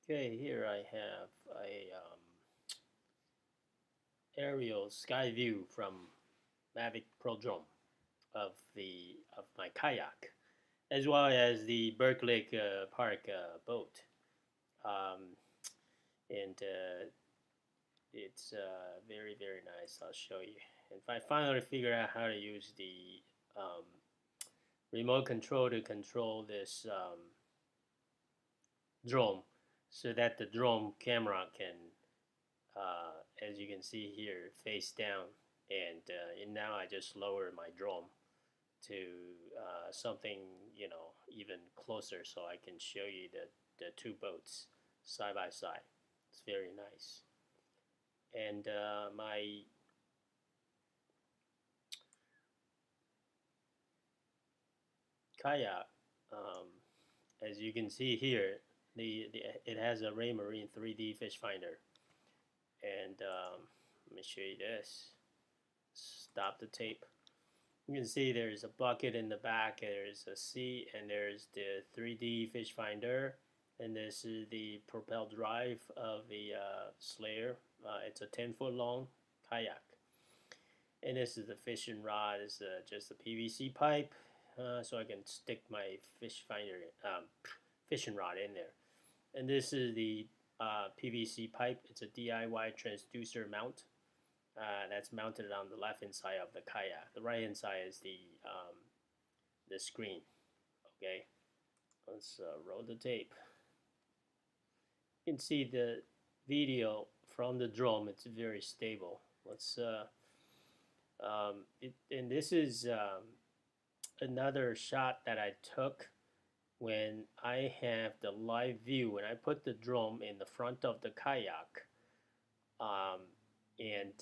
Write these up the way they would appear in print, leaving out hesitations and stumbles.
Okay, here I have a aerial sky view from Mavic Pro drone of my kayak, as well as the Berkeley Park boat, um, and it's very nice. I'll show you. If I finally figure out how to use the um, remote control to control this drone, so that the drone camera can as you can see here, face down. And now I just lower my drone to something even closer, so I can show you the two boats side by side. It's very nice. And my kayak, um, as you can see here, it has a Raymarine 3D fish finder. And let me show you this. Stop the tape. You can see there's a bucket in the back, there's a seat, and there's the 3D fish finder. And this is the Propel drive of the Slayer. It's a 10-foot long kayak. And this is the fishing rod. It's just a PVC pipe, so I can stick my fishing rod in there. And this is the PVC pipe. It's a DIY transducer mount. That's mounted on the left hand side of the kayak. The right hand side is the screen. Okay, let's roll the tape. You can see the video from the drone. It's very stable. Let's and this is another shot that I took when I have the live view. When I put the drone in the front of the kayak, um, and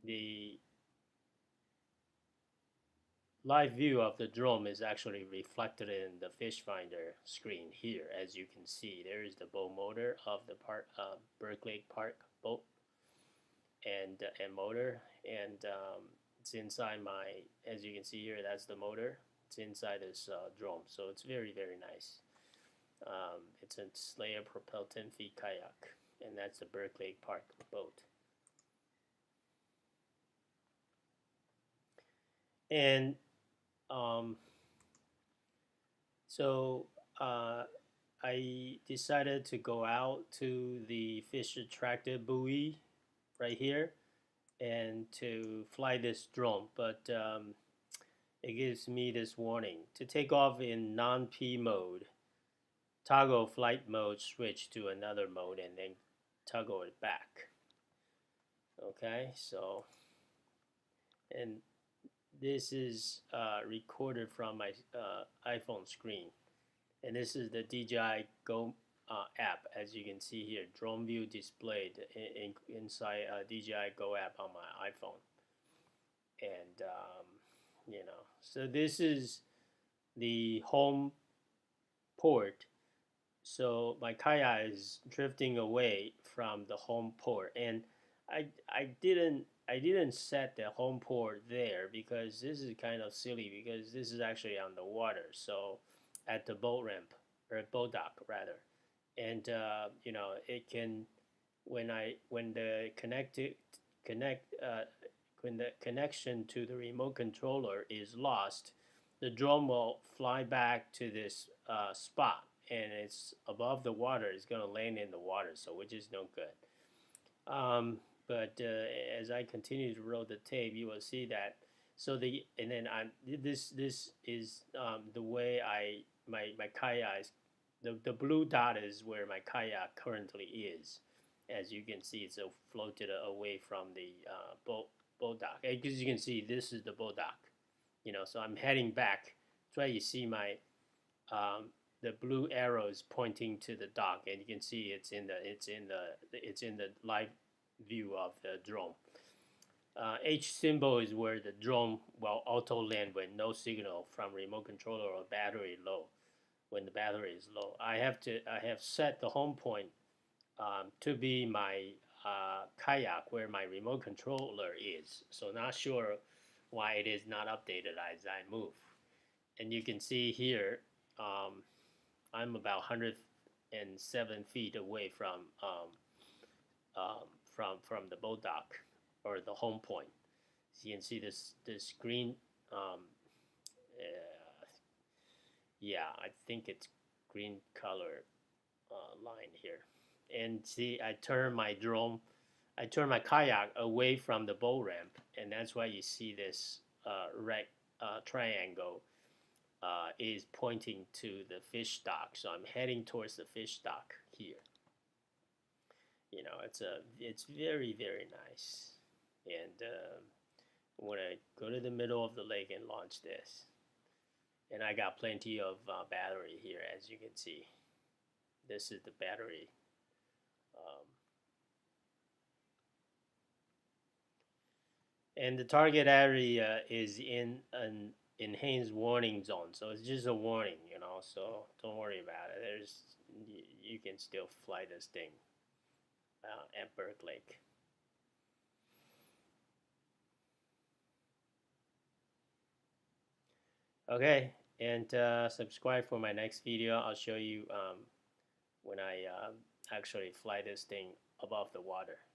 the live view of the drone is actually reflected in the fish finder screen here. As you can see, there is the boat motor of the Berkeley Park boat and motor, and it's inside my. As you can see here, that's the motor. It's inside this drone, so it's very nice. It's a Slayer Propel 10 feet kayak, and that's the Berkeley Park boat. And so I decided to go out to the fish attractor buoy right here and to fly this drone. But it gives me this warning to take off in non-P mode, toggle flight mode, switch to another mode, and then toggle it back. Okay, so, and this is recorded from my iPhone screen. And this is the DJI Go app, as you can see here. Drone view displayed inside DJI Go app on my iPhone. And, so this is the home port. So my kayak is drifting away from the home port. And I didn't set the home port there because this is kind of silly, because this is actually on the water, so at the boat ramp or boat dock rather, and it can when the connection to the remote controller is lost, the drone will fly back to this spot, and it's above the water. It's going to land in the water, so which is no good. But as I continue to roll the tape, you will see that. So this is the way my kayak is. The blue dot is where my kayak currently is. As you can see, it's floated away from the boat dock. As you can see, this is the boat dock. So I'm heading back. That's why you see my the blue arrows pointing to the dock, and you can see it's in the live view of the drone. H symbol is where the drone will auto land when no signal from remote controller or battery low. When the battery is low, I have set the home point to be my kayak where my remote controller is. So not sure why it is not updated as I move. And you can see here, I'm about 100 107 feet away from the boat dock or the home point. So you can see this green. Yeah, I think it's green color line here. And see, I turn my kayak away from the boat ramp, and that's why you see this red triangle is pointing to the fish dock. So I'm heading towards the fish dock here. You know, it's very, very nice. And I'm gonna go to the middle of the lake and launch this. And I got plenty of battery here, as you can see. This is the battery. And the target area is in an enhanced warning zone, so it's just a warning, you know. So don't worry about it. You can still fly this thing at Burke Lake. Okay, and subscribe for my next video. I'll show you when I actually fly this thing above the water.